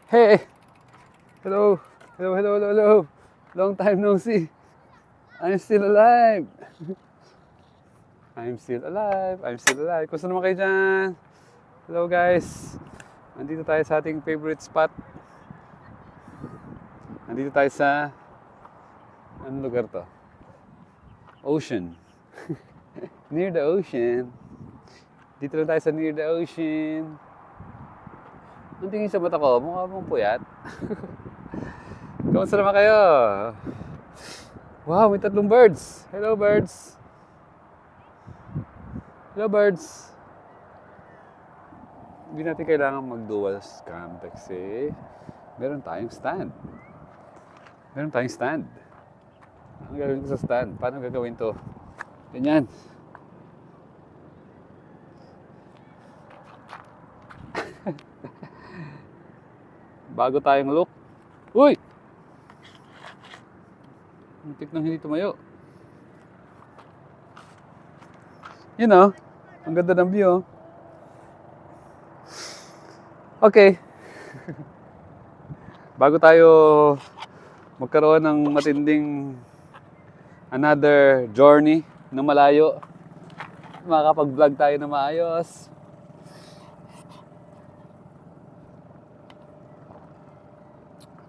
Hey! Hello! Hello, hello, hello, hello! Long time no see! I'm still alive! I'm still alive! I'm still alive! Kumusta naman kayo dyan? Hello guys! Nandito tayo sa ating favorite spot. Nandito tayo sa... Anong lugar to? Ocean. Near the ocean. Dito lang tayo sa near the ocean. Ang tingin sa mata ko, mukha mong puyat. Kamusta naman kayo? Wow, may 3 birds. Hello birds. Hello birds. Hindi natin kailangan mag-dual cam kasi meron tayong stand. Meron tayong stand. Ang gagawin ko sa stand? Paano gagawin to? Ganyan. Bago tayong look. Uy! Muntik nang hindi tumayo. You know, ang ganda ng view. Okay. Bago tayo magkaroon ng matinding another journey na malayo, makakapag-vlog tayo na maayos.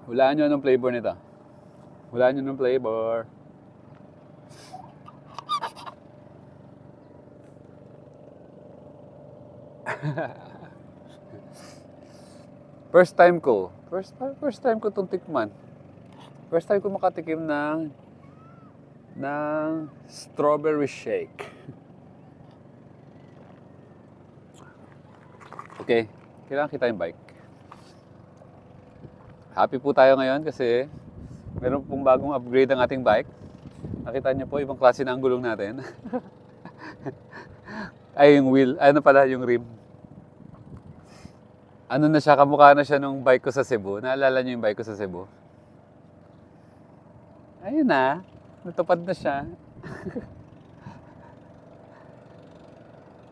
Hulaan nyo anong flavor nito. Hulaan nyo anong flavor. First time ko itong tikman. First time ko makatikim ng strawberry shake. Okay, kailangan kita yung bike. Happy po tayo ngayon kasi meron pong bagong upgrade ang ating bike. Nakita niyo po, ibang klase na ang gulong natin. Ay, yung wheel. Ano pala, yung rim. Ano na siya, kamukha na siya nung bike ko sa Cebu. Naalala niyo yung bike ko sa Cebu? Ayun na. Natupad na siya.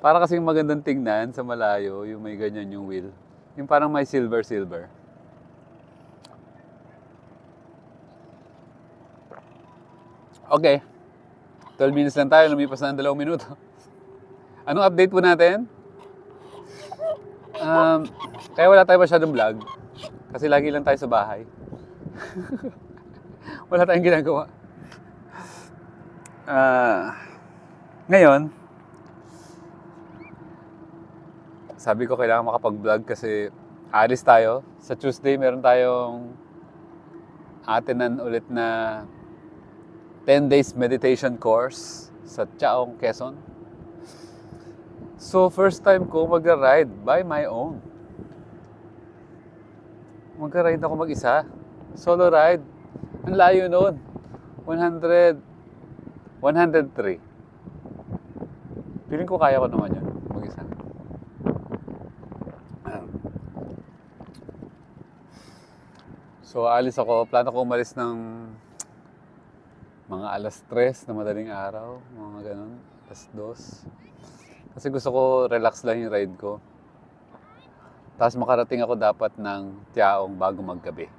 Para kasing magandang tingnan sa malayo, yung may ganyan yung wheel. Yung parang may silver. Okay. 12 minutes lang tayo, lumipas na ng 2 minuto. Anong update po natin? Kaya wala tayo masyadong vlog. Kasi lagi lang tayo sa bahay. Wala tayong ginagawa. Ngayon, sabi ko kailangan makapag-vlog kasi alis tayo. Sa Tuesday, meron tayong atinan ulit na 10 days meditation course sa Chaong, Quezon. So, first time ko mag-ride by my own. Mag-ride ako mag-isa. Solo ride. Ang layo noon. 103. Feeling ko kaya ko naman yun. Mag-isa. So, alis ako. Plano ko umalis ng mga 3:00 na madaling araw. Mga ganun. 2:00. Kasi gusto ko relax lang yung ride ko. Tapos makarating ako dapat ng Tiaong bago maggabi.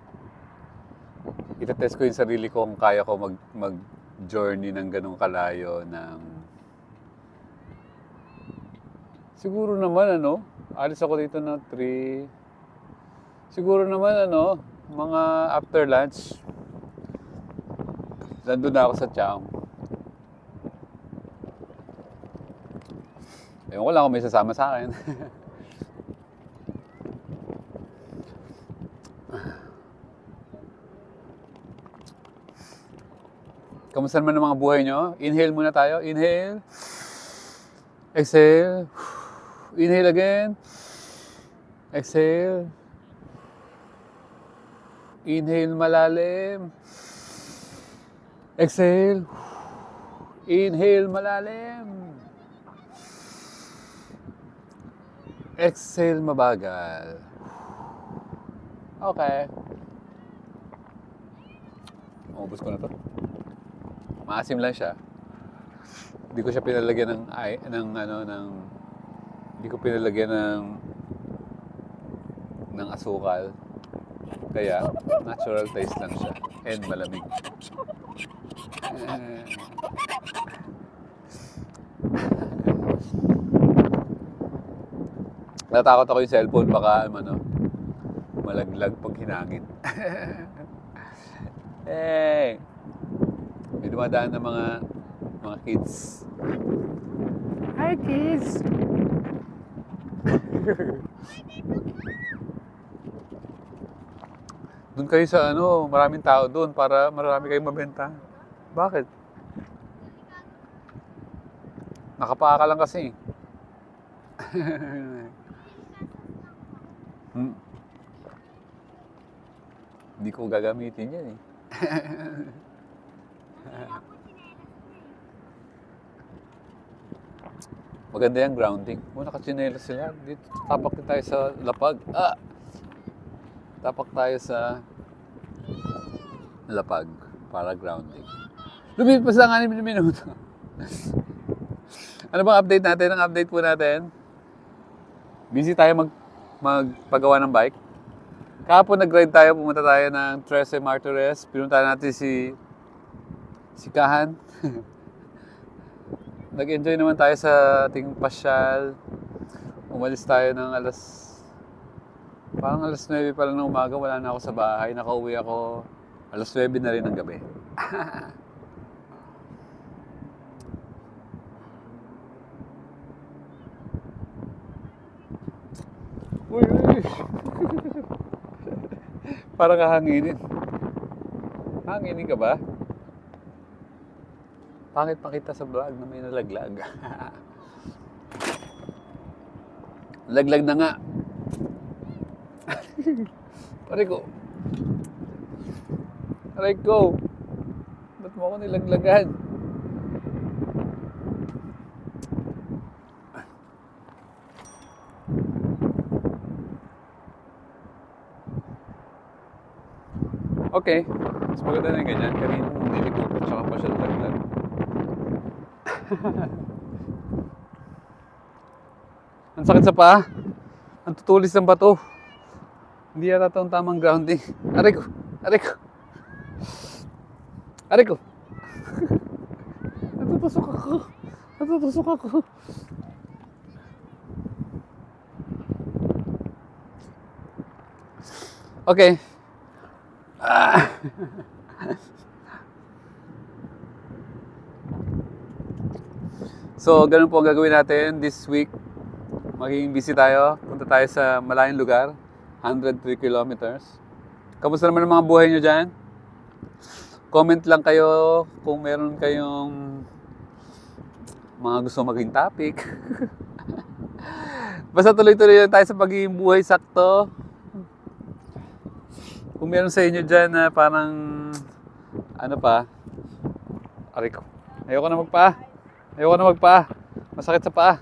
Itatest ko yung sarili ko kung kaya ko mag-journey ng ganung kalayo ng... Siguro naman alis ako dito na 3. Siguro naman mga after lunch. Nandun na ako sa Tiaong. Ewan ko lang kung may sasama sa akin. Kamusta naman ang mga buhay nyo? Inhale muna tayo. Inhale. Exhale. Inhale again. Exhale. Inhale malalim. Exhale. Inhale malalim. Exhale mabagal. Okay. Maubos ko na to. Maasim lang siya. Hindi ko siya pinalagyan hindi ko pinalagyan ng asukal. Kaya, natural taste lang siya. And malamig. Natakot ako yung cellphone. Baka, malaglag pag hinangin. Hey! May dumadaan na mga kids. Hi, kids! Doon kayo sa maraming tao doon para marami kayong mabenta. Bakit? Nakapaa ka lang kasi. Hindi ko gagamitin yan eh. Maganda yung grounding. Nakatsinelas sila. Dito, tapak din tayo sa lapag. Tapak tayo sa lapag para grounding. Lumipas lang 6 minuto. Ano bang update natin? Ang update po natin, busy tayo magpagawa ng bike. Kahapon nag-ride tayo, pumunta tayo ng Trece Martires. Pinunta natin si Kahan. Nag-enjoy naman tayo sa ating pasyal. Umalis tayo ng parang alas 9 pa lang ng umaga. Wala na ako sa bahay. Nakauwi ako alas 9 na rin ng gabi. Uy! Parang kahanginin. Hanginin ka ba? Pangit pakita sa vlog na may nalaglag. Laglag na nga. Aray ko. Ba't mo ako nilaglagan? Okay. Mas maganda na yung ganyan. Kanina hindi ko tsaka pa siya laglag. Ang sakit sa paa. Ang tutulis ng bato. Hindi yata ito ang tamang grounding. Aray ko. Natutusok ako. Okay. So, ganun po ang gagawin natin this week. Magiging busy tayo. Punta tayo sa malayong lugar. 103 kilometers. Kamusta naman ang mga buhay nyo dyan? Comment lang kayo kung meron kayong mga gusto maging topic. Basta tuloy-tuloy lang tayo sa pagiging buhay sakto. Kung meron sa inyo dyan na parang aray ko. Ayoko na magpaa. Masakit sa paa.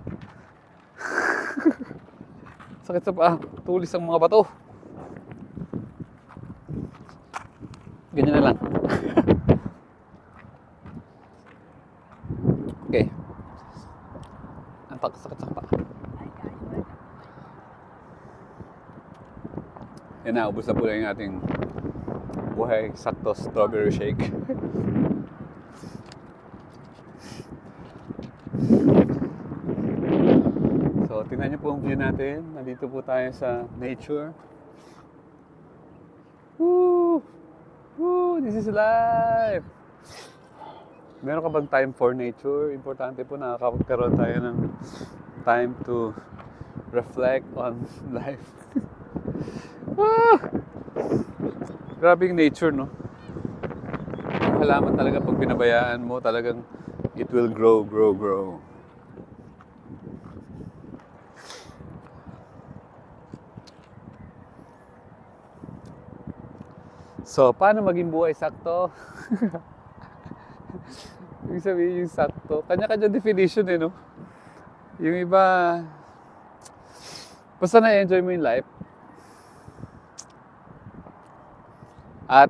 Sakit sa paa. Tulis ang mga bato. Ganyan na lang. Okay. Ang sakit sa paa. Yan na, ubos na po lang yung ating buhay sakto strawberry shake. So, tingnan niyo po ang view natin. Nandito po tayo sa nature. Woo! Woo! This is life! Meron ka bang time for nature? Importante po nakakaroon tayo ng time to reflect on life. Grabe yung nature, no? Halaman talaga pag pinabayaan mo, talagang it will grow. So, paano maging buhay sakto? Ibig sabihin yung sakto. Kanya-kanya definition no? Yung iba, basta na-enjoy mo yung life. At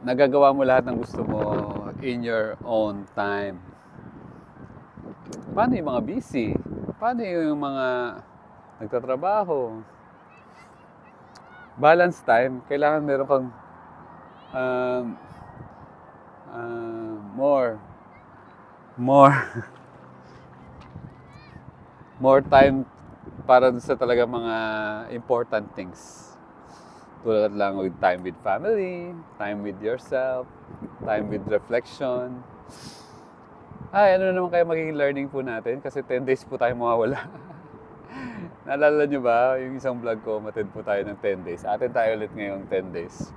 nagagawa mo lahat ng gusto mo in your own time. Paano yung mga busy? Paano yung mga nagtatrabaho? balance time, kailangan meron kang um, more more time para sa talaga mga important things. Tulad lang with time with family, time with yourself, time with reflection. Ay, ano naman kaya magiging learning po natin? Kasi 10 days po tayo mawawala. Naalala nyo ba, yung isang vlog ko, matid po tayo ng 10 days. Atin tayo ulit ngayong 10 days.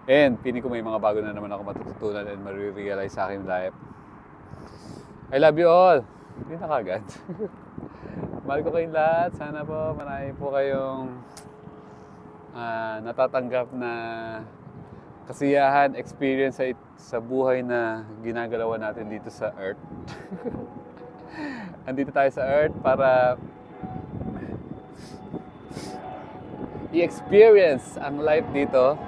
And, piling ko may mga bago na naman ako matututunan and marirealize sa aking life. I love you all! Hindi na kagad. Mahal ko kayong lahat. Sana po, marami po kayong natatanggap na kasiyahan, experience sa buhay na ginagalawan natin dito sa Earth. Andito tayo sa Earth para i-experience ang life dito,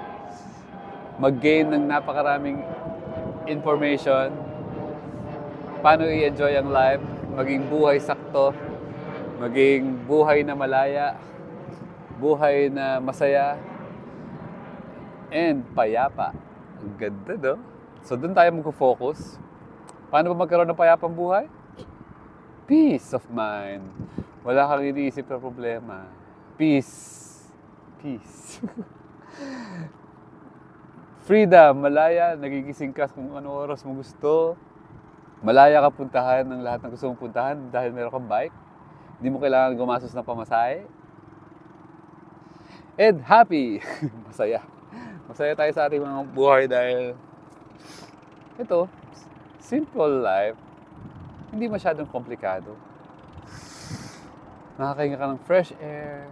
mag-gain ng napakaraming information, paano i-enjoy ang life, maging buhay sakto, maging buhay na malaya, buhay na masaya, and payapa. Ang ganda, no? So, doon tayo mag-focus. Paano ba magkaroon ng payapang buhay? Peace of mind. Wala kang iniisip na problema. Peace. Peace. Freedom, malaya, nagigising ka kung ano oras mo gusto. Malaya ka puntahan ng lahat ng gusto mong puntahan dahil meron kang bike. Hindi mo kailangan gumastos ng pamasahe. And happy. Masaya. Masaya tayo sa ating mga buhay dahil ito, simple life. Hindi masyadong komplikado. Nakakahinga ka ng fresh air.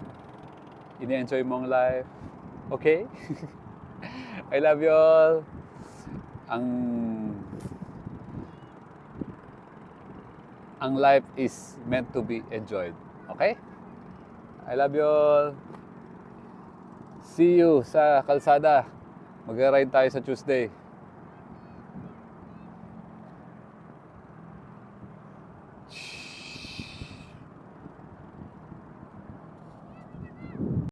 Ini-enjoy mo ang life. Okay? I love you all. Ang life is meant to be enjoyed. Okay? I love you all. See you sa kalsada. Mag-ride tayo sa Tuesday.